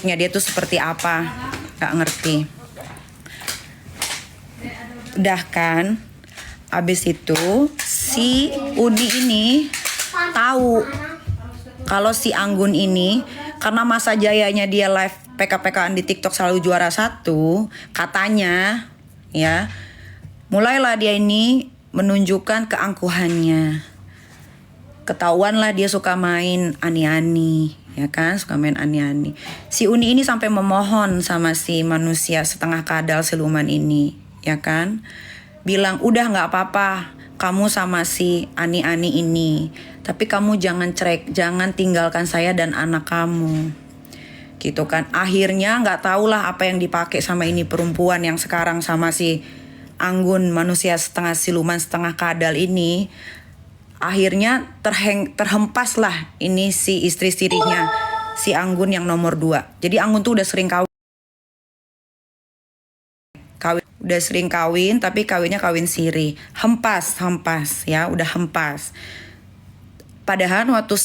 bentuknya dia tuh seperti apa, nggak ngerti. Udah kan, abis itu si Udi ini tahu kalau si Anggun ini karena masa jayanya dia live PK-PKan di TikTok selalu juara 1, katanya ya, mulailah dia ini menunjukkan keangkuhannya. Ketahuan lah dia suka main ani-ani, ya kan, suka main ani-ani. Si Uni ini sampai memohon sama si manusia setengah kadal siluman ini, ya kan, bilang udah nggak apa-apa kamu sama si ani-ani ini, tapi kamu jangan jangan tinggalkan saya dan anak kamu, gitu kan. Akhirnya nggak tahulah apa yang dipakai sama ini perempuan yang sekarang sama si Anggun manusia setengah siluman setengah kadal ini. Akhirnya terhempas lah ini si istri sirinya, si Anggun yang nomor 2. Jadi Anggun tuh udah sering kawin, tapi kawinnya kawin siri. Hempas ya, udah hempas. Padahal waktu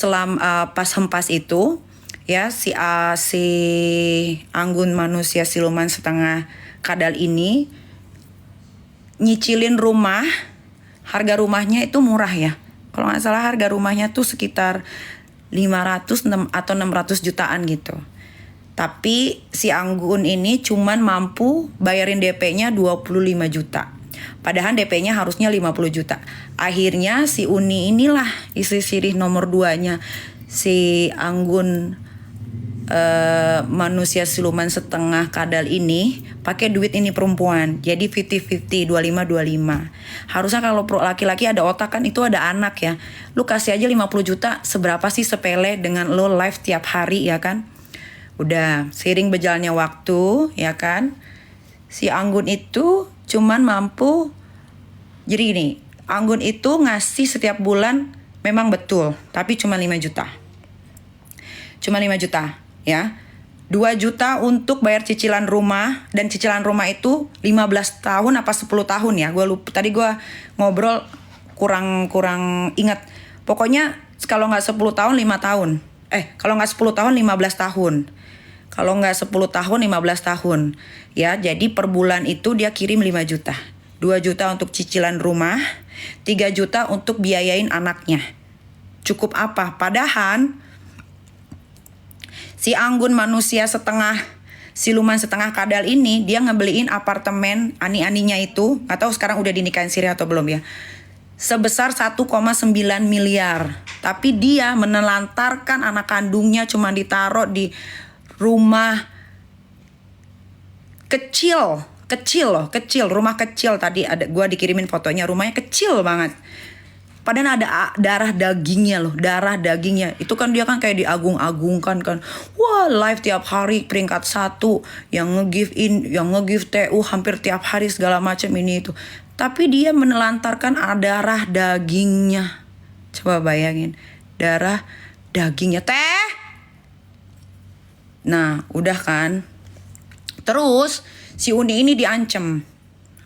pas hempas itu ya, si Anggun manusia siluman setengah kadal ini nyicilin rumah. Harga rumahnya itu murah ya. Kalau nggak salah harga rumahnya tuh sekitar 500 atau 600 jutaan gitu. Tapi si Anggun ini cuman mampu bayarin DP-nya 25 juta. Padahal DP-nya harusnya 50 juta. Akhirnya si Uni inilah istri sirih nomor 2-nya si Anggun manusia siluman setengah kadal ini pakai duit ini perempuan. Jadi 50-50, 25-25. Harusnya kalau laki-laki ada otak kan, itu ada anak ya. Lu kasih aja 50 juta, seberapa sih sepele dengan lu live tiap hari ya kan. Udah seiring berjalannya waktu ya kan, si Anggun itu cuman mampu. Jadi gini, Anggun itu ngasih setiap bulan memang betul, tapi cuma 5 juta. Cuma 5 juta ya. 2 juta untuk bayar cicilan rumah, dan cicilan rumah itu 15 tahun apa 10 tahun ya. Gue lupa, tadi gue ngobrol kurang ingat. Pokoknya kalau nggak 10 tahun 5 tahun. Kalau nggak 10 tahun 15 tahun. Kalau nggak 10 tahun 15 tahun. Ya, jadi per bulan itu dia kirim 5 juta. 2 juta untuk cicilan rumah, 3 juta untuk biayain anaknya. Cukup apa? Padahal si Anggun manusia siluman setengah kadal ini, dia ngebeliin apartemen ani-aninya itu, gak tahu sekarang udah dinikahin siri atau belum ya, sebesar 1,9 miliar. Tapi dia menelantarkan anak kandungnya cuma ditaruh di rumah kecil rumah kecil. Tadi ada gua dikirimin fotonya, rumahnya kecil banget. Padahal ada darah dagingnya. Itu kan dia kan kayak diagung-agungkan kan. Wah, live tiap hari peringkat 1, yang nge-give TU hampir tiap hari segala macam ini itu. Tapi dia menelantarkan darah dagingnya. Coba bayangin, darah dagingnya teh. Nah, udah kan. Terus si Uni ini diancam.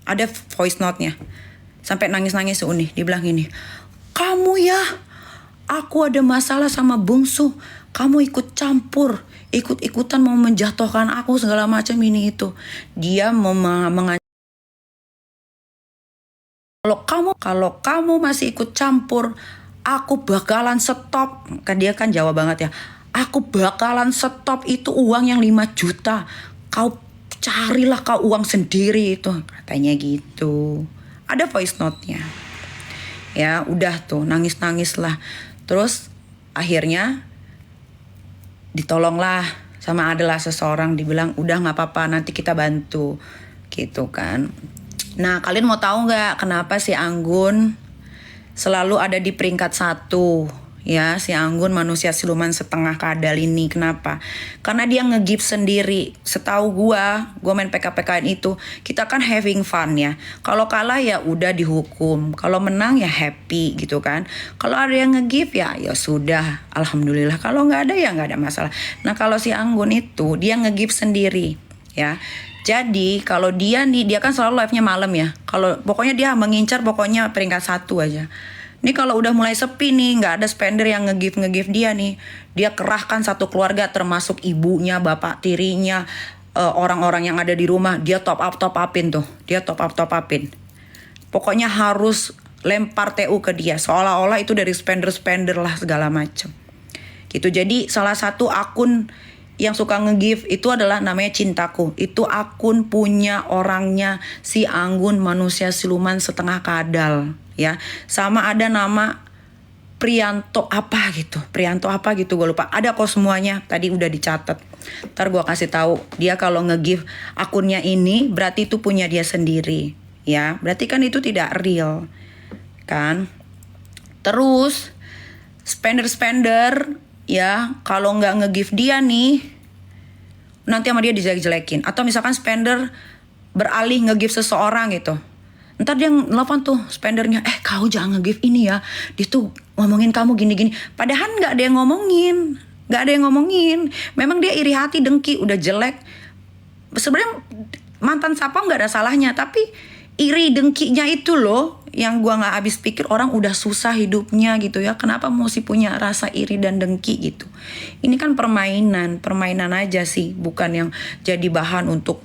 Ada voice note-nya. Sampai nangis-nangis si Uni, dibilang gini, kamu ya, aku ada masalah sama bungsu, kamu ikut campur, ikut-ikutan mau menjatuhkan aku segala macam ini itu. Dia mau mengancam, kalau kamu masih ikut campur, aku bakalan stop. Kan dia kan Jawa banget ya. Aku bakalan stop itu uang yang 5 juta. Kau carilah kau uang sendiri itu, katanya gitu. Ada voice note-nya. Ya udah tuh, nangis-nangis lah. Terus akhirnya ditolonglah sama adalah seseorang, dibilang udah nggak apa-apa, nanti kita bantu gitu kan. Nah, kalian mau tahu nggak kenapa si Anggun selalu ada di peringkat 1? Ya, si Anggun manusia siluman setengah kadal ini. Kenapa? Karena dia nge-give sendiri. Setahu gua main PK-PKN itu, kita kan having fun ya. Kalau kalah ya udah dihukum. Kalau menang ya happy gitu kan. Kalau ada yang nge-give ya sudah, alhamdulillah. Kalau nggak ada ya nggak ada masalah. Nah, kalau si Anggun itu dia nge-give sendiri ya. Jadi kalau dia kan selalu live-nya malam ya. Kalau pokoknya dia mengincar pokoknya peringkat 1 aja. Ini kalau udah mulai sepi nih, nggak ada spender yang nge-give dia nih, dia kerahkan satu keluarga termasuk ibunya, bapak tirinya, orang-orang yang ada di rumah, dia top upin tuh, dia top upin. Pokoknya harus lempar TU ke dia, seolah-olah itu dari spender lah segala macem. Gitu. Jadi salah satu akun yang suka nge-give itu adalah namanya Cintaku. Itu akun punya orangnya si Anggun manusia siluman setengah kadal ya. Sama ada nama Prianto apa gitu gue lupa. Ada kok semuanya, tadi udah dicatat. Ntar gue kasih tahu. Dia kalau nge-give akunnya ini berarti itu punya dia sendiri ya. Berarti kan itu tidak real kan. Terus spender ya, kalau nggak nge-give dia nih, nanti sama dia dijelek-jelekin. Atau misalkan spender beralih nge-give seseorang gitu, ntar dia nelfon tuh spendernya, kau jangan nge-give ini ya, dia tuh ngomongin kamu gini-gini. Padahal nggak ada yang ngomongin, memang dia iri hati, dengki, udah jelek. Sebenarnya mantan sapam nggak ada salahnya, tapi iri dengkinya itu loh yang gua nggak habis pikir. Orang udah susah hidupnya gitu ya, kenapa mesti punya rasa iri dan dengki gitu. Ini kan permainan aja sih, bukan yang jadi bahan untuk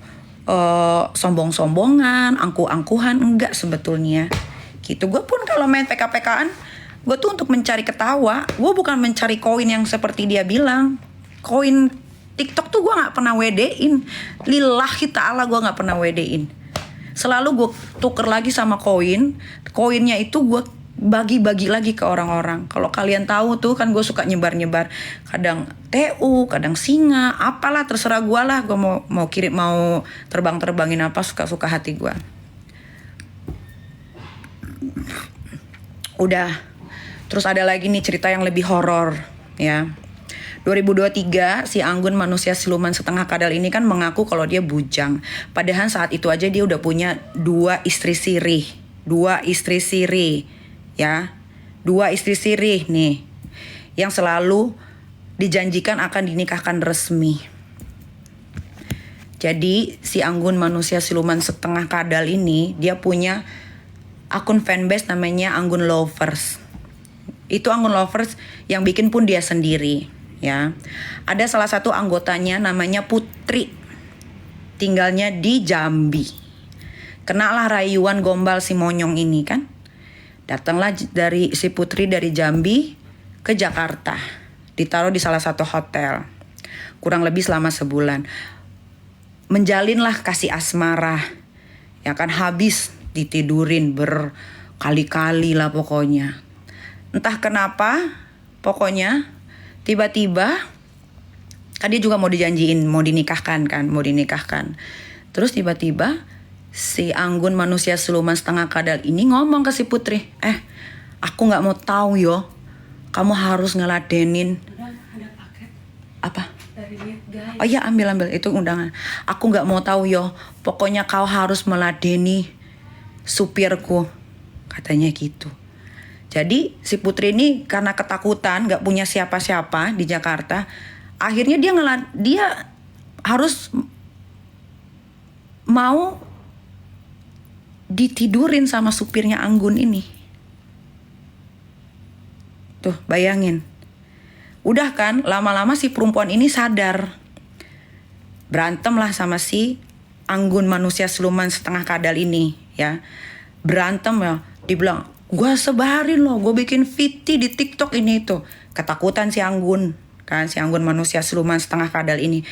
sombong-sombongan, angkuh-angkuhan, enggak sebetulnya gitu. Gue pun kalau main PK-PKan, gue tuh untuk mencari ketawa, gue bukan mencari koin yang seperti dia bilang. Koin TikTok tuh gue nggak pernah wedein, lillahi ta'ala gue nggak pernah wedein. Selalu gue tuker lagi sama koinnya itu gue bagi-bagi lagi ke orang-orang. Kalau kalian tahu tuh kan gue suka nyebar-nyebar, kadang TU, kadang singa, apalah terserah gue lah. Gue mau kirim, mau terbangin apa, suka-suka hati gue. Udah. Terus ada lagi nih cerita yang lebih horor ya. 2023 si Anggun manusia siluman setengah kadal ini kan mengaku kalau dia bujang. Padahal saat itu aja dia udah punya 2 istri sirih ya. 2 istri sirih nih yang selalu dijanjikan akan dinikahkan resmi. Jadi si Anggun manusia siluman setengah kadal ini dia punya akun fanbase namanya Anggun Lovers. Itu Anggun Lovers yang bikin pun dia sendiri ya. Ada salah satu anggotanya namanya Putri, tinggalnya di Jambi. Kenalah rayuan gombal si monyong ini kan. Datanglah dari si Putri dari Jambi ke Jakarta, ditaruh di salah satu hotel kurang lebih selama sebulan. Menjalinlah kasih asmara ya kan, habis ditidurin berkali-kali lah pokoknya. Entah kenapa pokoknya tiba-tiba kan dia juga mau dijanjiin mau dinikahkan. Terus tiba-tiba si Anggun manusia siluman setengah kadal ini ngomong ke si Putri, aku nggak mau tahu yo, kamu harus ngeladenin. Ada paket apa dari guys. Oh iya, ambil itu undangan. Aku nggak mau tahu yo, pokoknya kau harus meladeni supirku, katanya gitu. Jadi si Putri ini karena ketakutan gak punya siapa-siapa di Jakarta, akhirnya dia harus mau ditidurin sama supirnya Anggun ini. Tuh bayangin. Udah kan lama-lama si perempuan ini sadar, berantem lah sama si Anggun manusia siluman setengah kadal ini ya. Berantem ya, dibilang gue sebarin loh, gue bikin VT di TikTok ini itu. Ketakutan si Anggun kan, si Anggun manusia siluman setengah kadal ini.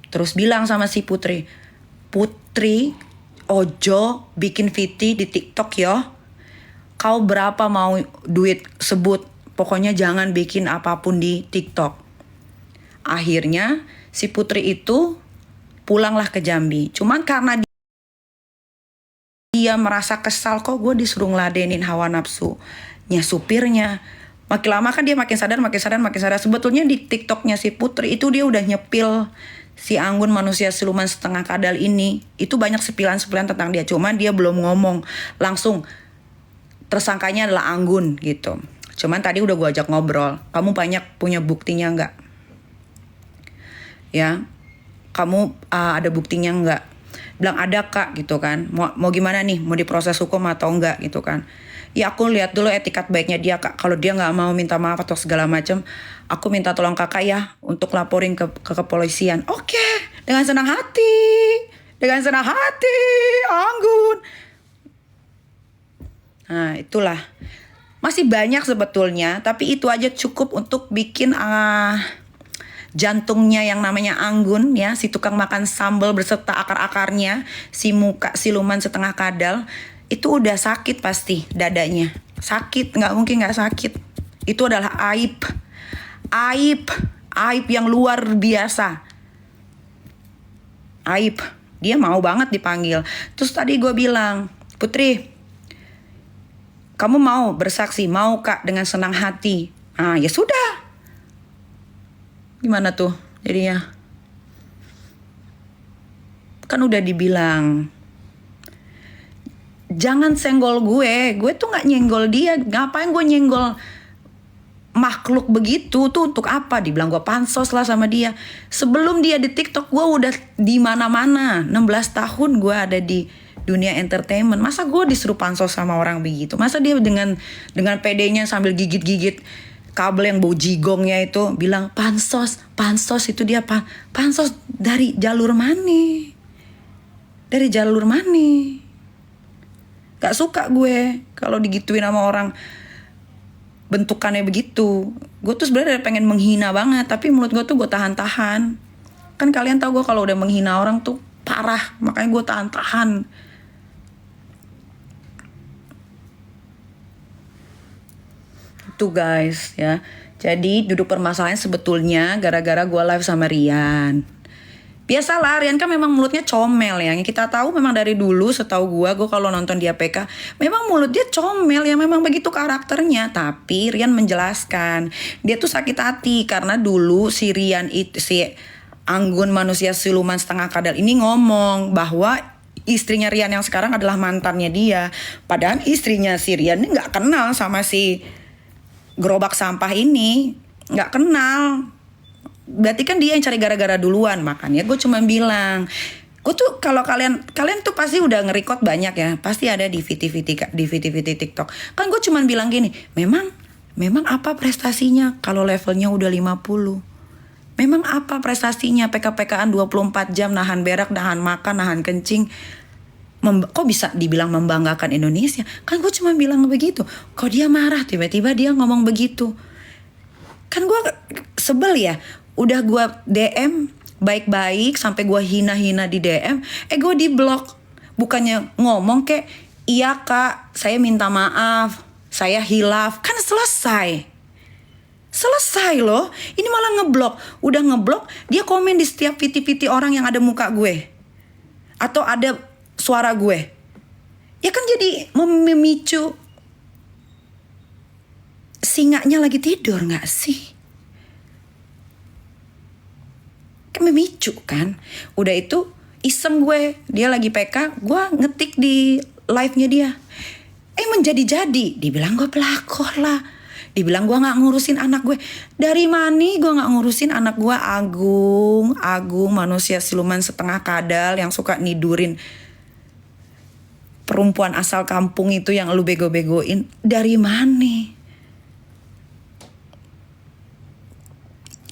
Terus bilang sama si Putri, ojo bikin VT di TikTok yo. Kau berapa mau duit sebut, pokoknya jangan bikin apapun di TikTok. Akhirnya si Putri itu pulanglah ke Jambi. Cuman karena dia merasa kesal, kok gue disuruh ngeladenin hawa nafsunya supirnya. Makin lama kan dia makin sadar. Sebetulnya di TikToknya si Putri itu dia udah nyepil si Anggun manusia siluman setengah kadal ini. Itu banyak sepilan-sepilan tentang dia. Cuman dia belum ngomong langsung tersangkanya adalah Anggun gitu. Cuman tadi udah gue ajak ngobrol. Kamu banyak punya buktinya nggak? Ya, kamu ada buktinya nggak? Bilang ada kak gitu kan. Mau gimana nih? Mau diproses hukum atau enggak gitu kan. Ya aku lihat dulu etikat baiknya dia kak. Kalau dia nggak mau minta maaf atau segala macam, aku minta tolong kakak ya untuk laporin ke kepolisian. Oke, dengan senang hati, dengan senang hati, Anggun. Nah itulah. Masih banyak sebetulnya, tapi itu aja cukup untuk bikin jantungnya yang namanya Anggun ya, si tukang makan sambal berserta akar-akarnya, si muka siluman setengah kadal. Itu udah sakit pasti dadanya. Sakit, nggak mungkin nggak sakit. Itu adalah aib. Aib yang luar biasa. Aib. Dia mau banget dipanggil. Terus tadi gue bilang, Putri, kamu mau bersaksi? Mau kak, dengan senang hati. Ah ya sudah. Gimana tuh jadinya? Kan udah dibilang. Jangan senggol gue tuh gak nyenggol dia. Ngapain gue nyenggol makhluk begitu tuh, untuk apa? Dibilang gue pansos lah sama dia. Sebelum dia di TikTok gue udah di mana-mana. 16 tahun gue ada di dunia entertainment. Masa gue disuruh pansos sama orang begitu? Masa dia dengan pedenya sambil gigit-gigit kabel yang bau jigongnya itu bilang pansos itu dia pansos dari jalur mana? Dari jalur mana? Gak suka gue kalau digituin sama orang bentukannya begitu. Gue tuh sebenarnya pengen menghina banget, tapi mulut gue tuh gue tahan-tahan. Kan kalian tahu gue kalau udah menghina orang tuh parah, makanya gue tahan-tahan. Itu guys ya. Jadi duduk permasalahannya sebetulnya gara-gara gue live sama Rian. Biasalah, Rian kan memang mulutnya comel ya. Yang kita tahu memang dari dulu, setahu gue kalau nonton dia PK, memang mulut dia comel ya, memang begitu karakternya. Tapi Rian menjelaskan, dia tuh sakit hati karena dulu si Rian itu, si Anggun manusia siluman setengah kadal ini ngomong bahwa istrinya Rian yang sekarang adalah mantannya dia. Padahal istrinya si Rian ini gak kenal sama si gerobak sampah ini, gak kenal. Berarti kan dia yang cari gara-gara duluan. Makanya gue cuma bilang, gue tuh kalau kalian tuh pasti udah nge-record banyak ya, pasti ada di VT TikTok. Kan gue cuma bilang gini, memang apa prestasinya kalau levelnya udah 50? Memang apa prestasinya PK-PKan 24 jam nahan berak, nahan makan, nahan kencing? Kok bisa dibilang membanggakan Indonesia? Kan gue cuma bilang begitu. Kok dia marah tiba-tiba dia ngomong begitu? Kan gue sebel ya. Udah gue DM baik-baik sampai gue hina-hina di DM, gue di blok. Bukannya ngomong kayak, iya kak, saya minta maaf, saya hilaf. Kan selesai loh. Ini malah ngeblok. Udah ngeblok, dia komen di setiap VT orang yang ada muka gue atau ada suara gue. Ya kan jadi memicu singanya lagi tidur gak sih? Kan memicu kan. Udah itu iseng gue, dia lagi PK, gue ngetik di live-nya dia. Menjadi-jadi, dibilang gue pelakor lah. Dibilang gue gak ngurusin anak gue. Dari mana gue gak ngurusin anak gue? Agung manusia siluman setengah kadal yang suka nidurin perempuan asal kampung itu yang lu bego-begoin. Dari mana?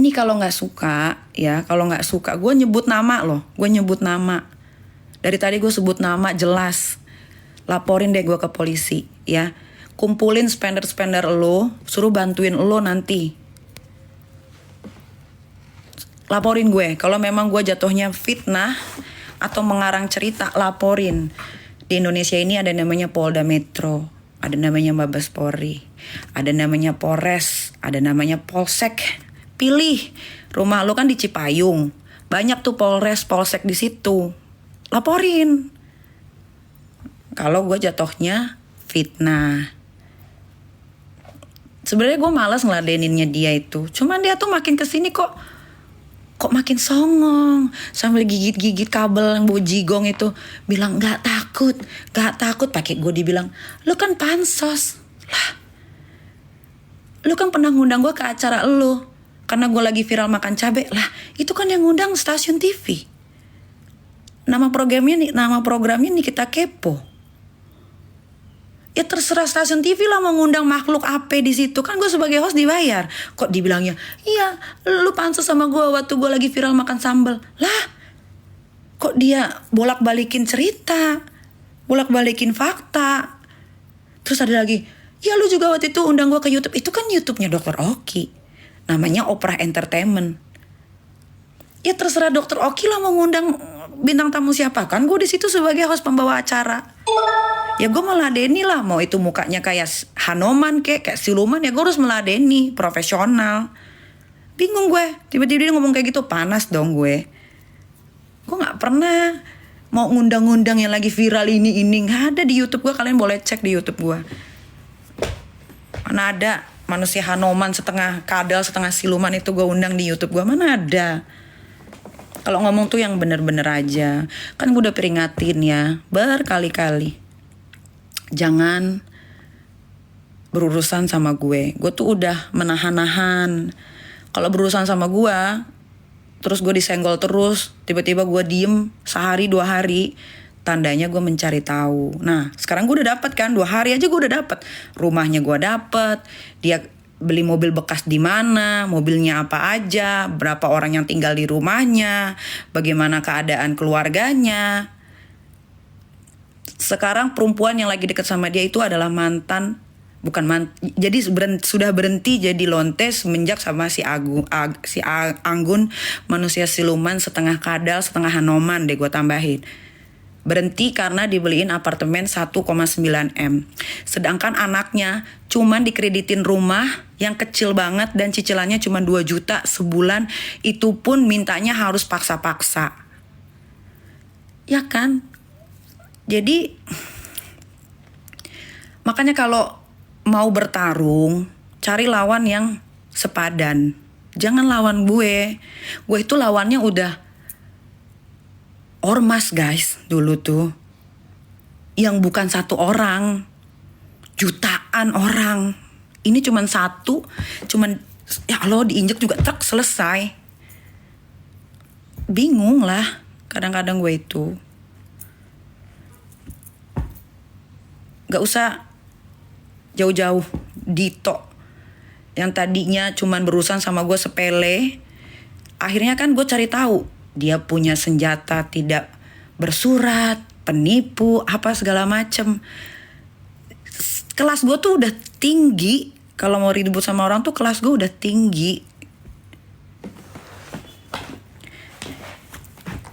Ini kalau nggak suka ya, kalau nggak suka gue nyebut nama loh, gue nyebut nama. Dari tadi gue sebut nama jelas. Laporin deh gue ke polisi ya. Kumpulin spender lo, suruh bantuin lo nanti. Laporin gue, kalau memang gue jatuhnya fitnah atau mengarang cerita, laporin. Di Indonesia ini ada namanya Polda Metro, ada namanya Mabes Polri, ada namanya Polres, ada namanya Polsek. Pilih, rumah lo kan di Cipayung, banyak tuh Polres, Polsek di situ. Laporin. Kalau gue jatuhnya fitnah. Sebenarnya gue malas ngeladeninnya dia itu. Cuman dia tuh makin kesini kok makin songong. Sambil gigit-gigit kabel yang bau jigong itu. Bilang gak takut. Pakai gue dibilang, lu kan pansos. Lah, lu kan pernah ngundang gue ke acara lu. Karena gue lagi viral makan cabai. Lah, itu kan yang ngundang stasiun TV. Nama programnya Nikita Kepo. Ya terserah stasiun TV lah mau ngundang makhluk apa di situ, kan gue sebagai host dibayar. Kok dibilangnya, iya lu pansos sama gue waktu gue lagi viral makan sambal. Lah, kok dia bolak-balikin cerita, bolak-balikin fakta. Terus ada lagi, ya lu juga waktu itu undang gue ke YouTube. Itu kan YouTube-nya Dr. Oki, namanya Oprah Entertainment. Ya terserah Dr. Oki lah mau ngundang bintang tamu siapa, kan gue di situ sebagai host pembawa acara. Ya gue meladeni lah, mau itu mukanya kayak Hanoman kayak siluman, ya gue harus meladeni, profesional. Bingung gue, tiba-tiba dia ngomong kayak gitu, panas dong gue. Gue nggak pernah mau ngundang-ngundang yang lagi viral ini nggak ada di YouTube gue. Kalian boleh cek di YouTube gue. Mana ada manusia Hanoman setengah kadal setengah siluman itu gue undang di YouTube gue, mana ada. Kalau ngomong tuh yang bener-bener aja. Kan gue udah peringatin ya berkali-kali, jangan berurusan sama gue. Gue tuh udah menahan-nahan. Kalau berurusan sama gue, terus gue disenggol terus, tiba-tiba gue diem sehari 2 hari, tandanya gue mencari tahu. Nah sekarang gue udah dapet kan, 2 hari aja gue udah dapet. Rumahnya gue dapet, dia beli mobil bekas di mana, mobilnya apa aja, berapa orang yang tinggal di rumahnya, bagaimana keadaan keluarganya. Sekarang perempuan yang lagi deket sama dia itu adalah jadi sudah berhenti jadi lonte semenjak sama si Anggun, manusia siluman setengah kadal setengah Hanoman deh gue tambahin. Berhenti karena dibeliin apartemen 1,9 M. Sedangkan anaknya cuman dikreditin rumah yang kecil banget dan cicilannya cuma 2 juta sebulan. Itu pun mintanya harus paksa-paksa. Ya kan? Jadi makanya kalau mau bertarung, cari lawan yang sepadan. Jangan lawan gue. Gue itu lawannya udah ormas guys dulu tuh. Yang bukan 1 orang, jutaan orang. Ini cuman 1, cuman ya lo diinjek juga truk selesai. Bingung lah kadang-kadang gue itu. Gak usah jauh-jauh, Dito yang tadinya cuman berurusan sama gue sepele, akhirnya kan gue cari tahu dia punya senjata tidak bersurat, penipu, apa segala macem. Kelas gue tuh udah tinggi. Kalau mau ribut sama orang tuh kelas gue udah tinggi.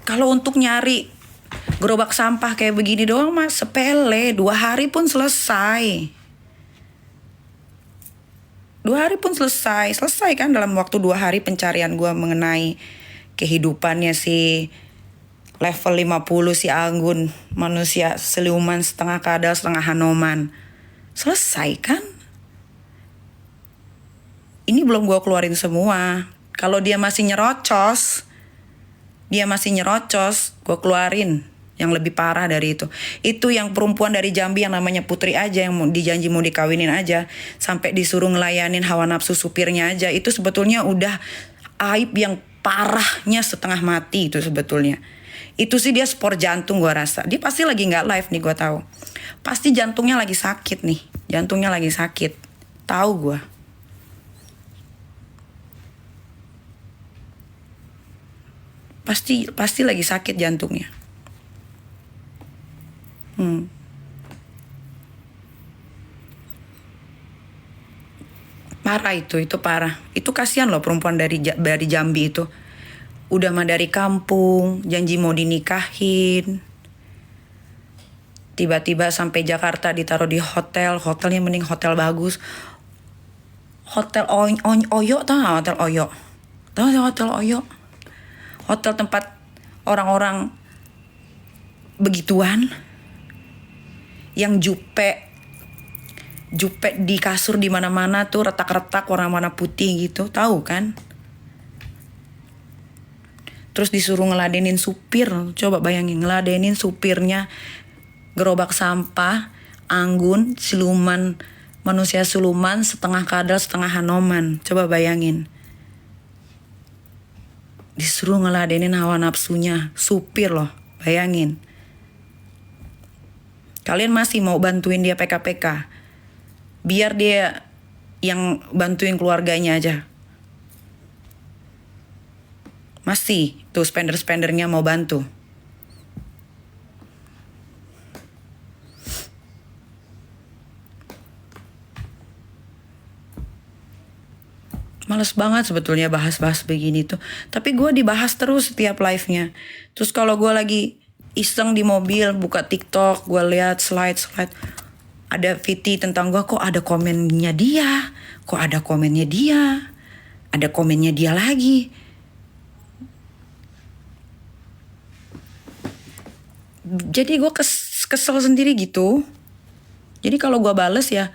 Kalau untuk nyari gerobak sampah kayak begini doang mah sepele, 2 hari pun selesai. 2 hari pun selesai kan dalam waktu 2 hari pencarian gue mengenai kehidupannya si level 50 si Anggun, manusia siluman setengah kadal setengah Hanoman. Selesai kan? Ini belum gue keluarin semua. Kalau dia masih nyerocos, gue keluarin yang lebih parah dari itu. Itu yang perempuan dari Jambi yang namanya Putri aja, yang dijanji mau dikawinin aja, sampai disuruh ngelayanin hawa nafsu supirnya aja. Itu sebetulnya udah aib yang parahnya setengah mati itu sebetulnya. Itu sih dia spor jantung gue rasa. Dia pasti lagi gak live nih gue tahu. Pasti jantungnya lagi sakit nih. Jantungnya lagi sakit. Tahu gue. Pasti lagi sakit jantungnya. Parah itu parah. Itu kasihan loh perempuan dari Jambi itu. Udah mah dari kampung, janji mau dinikahin. Tiba-tiba sampai Jakarta ditaruh di hotelnya mending hotel bagus. Hotel Oyo, tau gak hotel Oyo? Tau gak hotel Oyo? Hotel tempat orang-orang begituan. Yang jupe di kasur di mana-mana tuh, retak-retak warna-warna putih gitu, tahu kan? Terus disuruh ngeladenin supir. Coba bayangin, ngeladenin supirnya gerobak sampah, Anggun, siluman, manusia siluman, setengah kadal, setengah Hanoman. Coba bayangin. Disuruh ngeladenin hawa nafsunya supir loh. Bayangin. Kalian masih mau bantuin dia PK-PK. Biar dia yang bantuin keluarganya aja. Masih tuh spender-spendernya mau bantu. Males banget sebetulnya bahas-bahas begini tuh. Tapi gue dibahas terus setiap live-nya. Terus kalau gue lagi iseng di mobil, buka TikTok, gue lihat slide. Ada VT tentang gue, kok ada komennya dia. Kok ada komennya dia. Ada komennya dia lagi. Jadi gue kesel sendiri gitu. Jadi kalau gue bales ya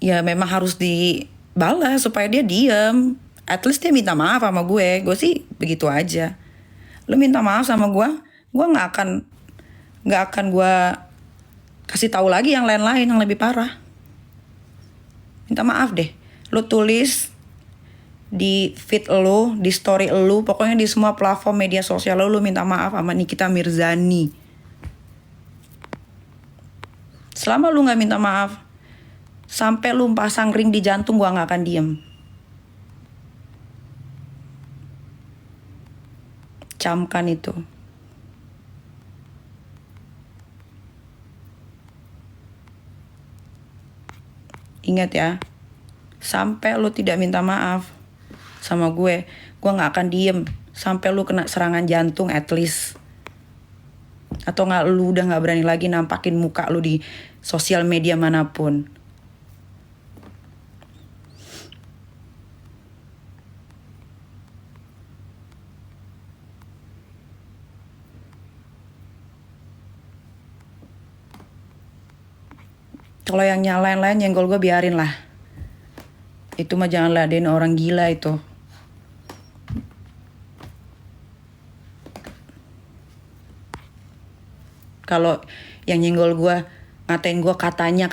memang harus dibalas supaya dia diem. At least dia minta maaf sama gue. Gue sih begitu aja. Lu minta maaf sama gue nggak akan gue kasih tahu lagi yang lain-lain yang lebih parah. Minta maaf deh. Lu tulis di feed lu, di story lu, pokoknya di semua platform media sosial lu minta maaf sama Nikita Mirzani. Selama lu nggak minta maaf, sampai lu pasang ring di jantung, gua nggak akan diem. Camkan itu. Ingat ya, sampai lu tidak minta maaf sama gue nggak akan diem sampai lu kena serangan jantung at least. Atau nggak, lu udah nggak berani lagi nampakin muka lu di sosial media manapun. Kalau yang lain-lain nyenggol gue biarin lah. Itu mah jangan ladenin orang gila itu. Kalau yang nyenggol gue, ngatain gue katanya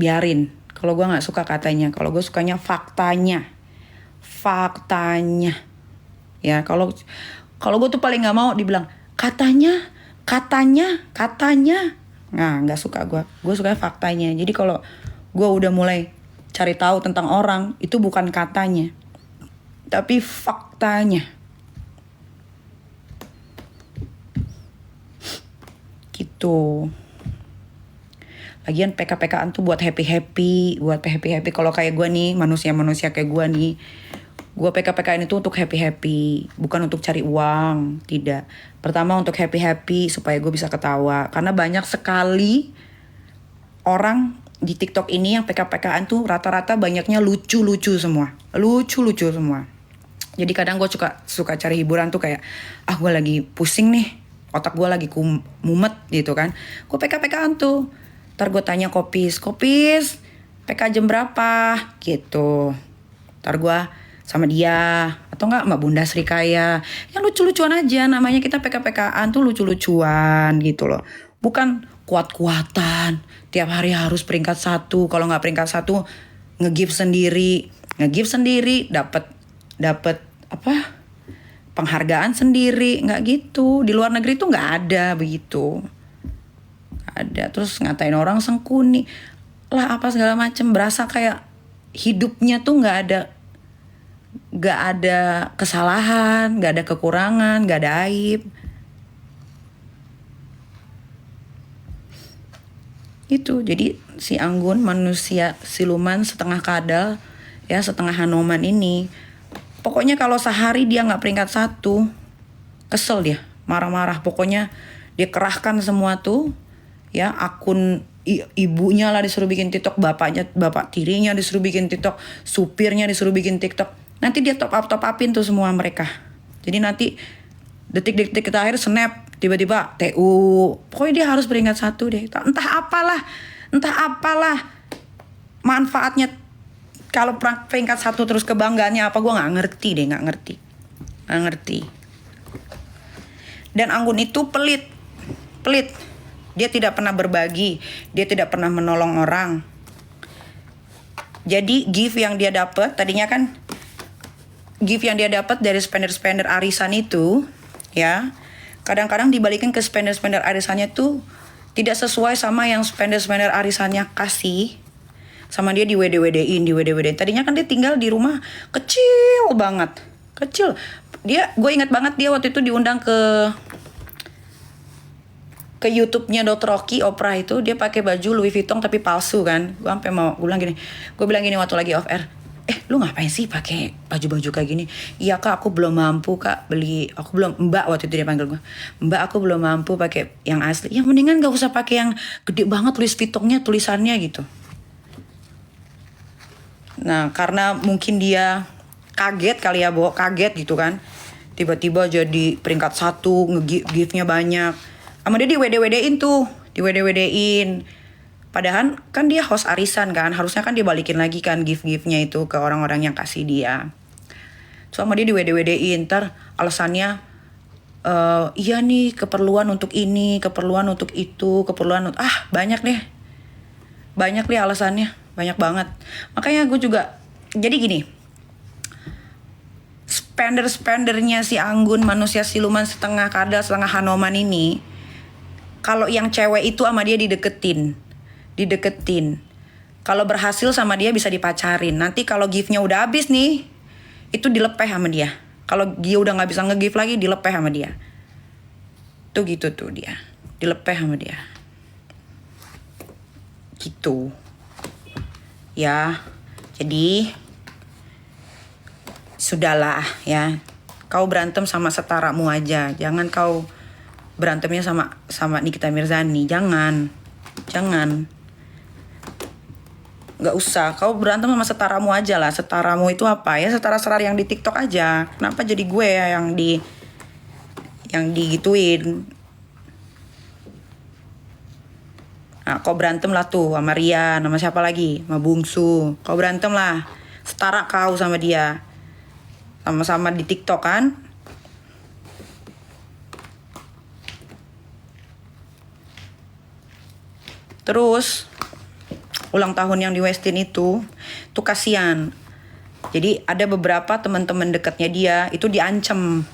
biarin. Kalau gue nggak suka katanya, kalau gue sukanya faktanya. Ya kalau gue tuh paling nggak mau dibilang katanya. Nah, nggak suka gue. Gue suka faktanya. Jadi kalau gue udah mulai cari tahu tentang orang, itu bukan katanya, tapi faktanya. Gitu. Lagian PK-PKan tuh buat happy-happy. Kalau kayak gue nih, manusia-manusia kayak gue nih, gue PK-PKan itu untuk happy-happy, bukan untuk cari uang, tidak. Pertama untuk happy-happy supaya gue bisa ketawa. Karena banyak sekali orang di TikTok ini yang PK-PKan tuh rata-rata banyaknya lucu-lucu semua. Jadi kadang gue suka cari hiburan tuh kayak, gue lagi pusing nih, otak gue lagi mumet gitu kan. Gue PK-PKan tuh. Ntar gue tanya Kopis, PK jam berapa? Gitu. Ntar gue sama dia, atau enggak Mbak Bunda Srikaya, yang lucu-lucuan aja. Namanya kita PK-PKan tuh lucu-lucuan gitu loh, bukan kuat-kuatan tiap hari harus peringkat 1. Kalau nggak peringkat 1 nge-give sendiri dapat apa, penghargaan sendiri. Nggak gitu, di luar negeri tuh nggak ada begitu. Ada. Terus ngatain orang sengkuni lah apa segala macem, berasa kayak hidupnya tuh nggak ada kesalahan, nggak ada kekurangan, nggak ada aib. Itu jadi si Anggun, manusia siluman setengah kadal, ya setengah Hanoman ini, pokoknya kalau sehari dia nggak peringkat 1, kesel dia, marah-marah. Pokoknya dia kerahkan semua tuh, ya akun ibunya lah disuruh bikin TikTok, bapak tirinya disuruh bikin TikTok, supirnya disuruh bikin TikTok. Nanti dia top upin tuh semua mereka. Jadi nanti detik-detik terakhir snap, tiba-tiba TU. Pokoknya dia harus peringkat 1 deh. Entah apalah manfaatnya kalau peringkat 1 terus, kebanggaannya apa, gue nggak ngerti. Dan Anggun itu pelit. Dia tidak pernah berbagi, dia tidak pernah menolong orang. Jadi gift yang dia dapat tadinya kan, gift yang dia dapat dari spender arisan itu, ya, kadang-kadang dibalikin ke spender-spender arisannya tuh tidak sesuai sama yang spender-spender arisannya kasih sama dia di WD-WD-in, di WD-WD. Tadinya kan dia tinggal di rumah kecil banget, kecil. Gue ingat banget dia waktu itu diundang ke YouTube-nya Dr. Rocky Oprah itu, dia pakai baju Louis Vuitton tapi palsu kan. Gue bilang gini waktu lagi off air, lu ngapain sih pakai baju-baju kayak gini? Iya kak, aku belum mampu kak beli, aku belum, mbak waktu itu dia panggil gue, mbak aku belum mampu pakai yang asli. Ya mendingan gak usah pakai yang gede banget Louis Vuittonnya tulisannya gitu. Nah karena mungkin dia kaget kali ya, kaget gitu kan, tiba-tiba jadi peringkat 1, nge-gift-nya banyak. Sama dia di WD-WD-in tuh, di WD-WD-in. Padahal kan dia host arisan kan, harusnya kan dibalikin lagi kan gift-giftnya itu ke orang-orang yang kasih dia. So, sama dia di WD-WD-in, ntar alasannya, iya nih keperluan untuk ini, keperluan untuk itu, keperluan untuk, banyak deh. Banyak deh alasannya, banyak banget. Makanya gue juga, jadi gini, spender-spendernya si Anggun, manusia siluman setengah kadal setengah Hanoman ini, kalau yang cewek itu sama dia dideketin. Kalau berhasil sama dia bisa dipacarin. Nanti kalau giftnya udah habis nih, itu dilepeh sama dia. Kalau dia udah nggak bisa nge-gift lagi, dilepeh sama dia. Tuh gitu tuh dia, dilepeh sama dia. Gitu. Ya, jadi sudahlah ya. Kau berantem sama setaramu aja. Jangan kau berantemnya sama Nikita Mirzani. Jangan. Nggak usah. Kau berantem sama setaramu aja lah. Setaramu itu apa ya? Setara-setara yang di TikTok aja. Kenapa jadi gue ya yang digituin? Nah, kau berantem lah tuh sama Rian, sama siapa lagi? Sama Bungsu. Kau berantem lah. Setara kau sama dia. Sama-sama di TikTok kan? Terus ulang tahun yang di Westin itu tuh kasihan. Jadi ada beberapa teman-teman dekatnya dia itu diancem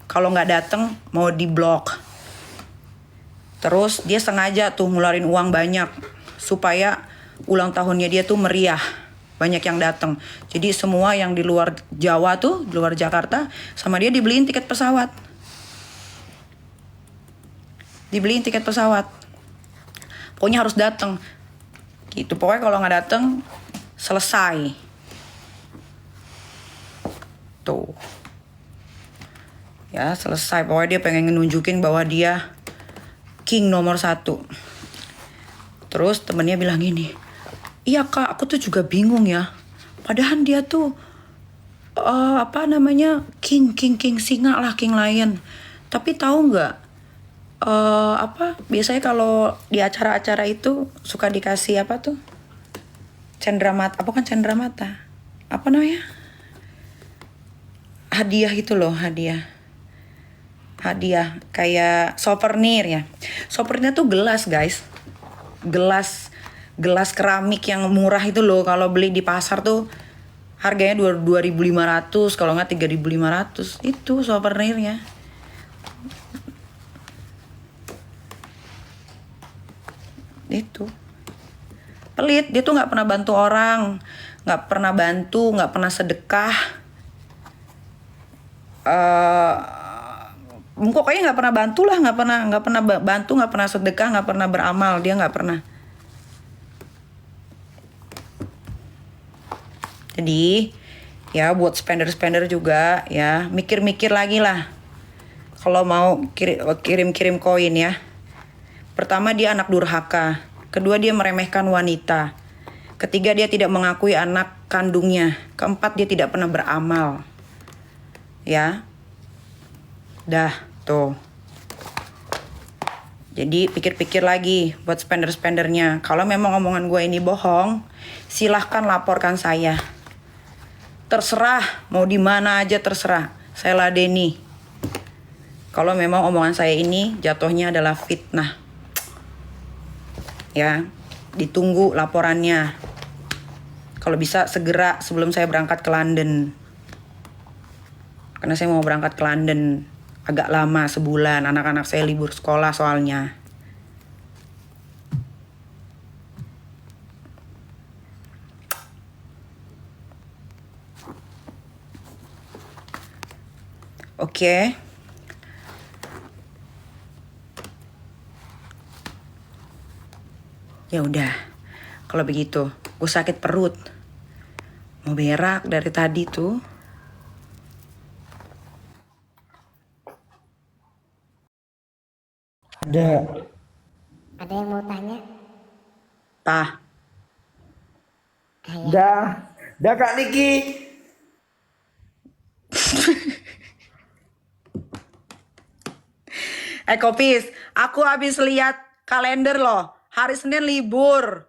kalau nggak datang mau diblok. Terus dia sengaja tuh ngeluarin uang banyak supaya ulang tahunnya dia tuh meriah, banyak yang datang. Jadi semua yang di luar Jawa tuh, di luar Jakarta, sama dia dibeliin tiket pesawat. Pokoknya harus datang. Gitu. Pokoknya kalau nggak datang selesai. Tuh. Ya, selesai. Pokoknya dia pengen nunjukin bahwa dia king nomor 1. Terus temennya bilang gini, iya kak, aku tuh juga bingung ya. Padahal dia tuh king singa lah, king lion. Tapi tahu nggak? Biasanya kalau di acara-acara itu suka dikasih apa tuh? Cendramata, bukan cendramata. Apa namanya? Hadiah gitu loh, hadiah kayak souvenir ya. Souvenirnya tuh gelas, guys. Gelas keramik yang murah itu loh. Kalau beli di pasar tuh harganya 2.500, kalau nggak 3.500. Itu souvenirnya. Itu pelit, dia tuh nggak pernah bantu orang, nggak pernah sedekah, pokoknya nggak pernah bantu lah, nggak pernah bantu, nggak pernah sedekah, nggak pernah beramal, dia nggak pernah. Jadi ya buat spender juga ya mikir lagi lah kalau mau kirim koin ya. Pertama, dia anak durhaka. Kedua, dia meremehkan wanita. Ketiga, dia tidak mengakui anak kandungnya. Keempat, dia tidak pernah beramal. Ya. Dah, tuh. Jadi pikir-pikir lagi buat spender-spendernya. Kalau memang omongan gue ini bohong, silahkan laporkan saya. Terserah, mau di mana aja terserah. Saya ladeni. Kalau memang omongan saya ini jatuhnya adalah fitnah. Ya, ditunggu laporannya. Kalau bisa segera sebelum saya berangkat ke London. Karena saya mau berangkat ke London agak lama, sebulan. Anak-anak saya libur sekolah soalnya. Oke. Ya udah. Kalau begitu, gue sakit perut. Mau berak dari tadi tuh. Ada yang mau tanya? Tah. Dah Kak Niki. Kopis, aku habis lihat kalender loh. Hari Senin libur.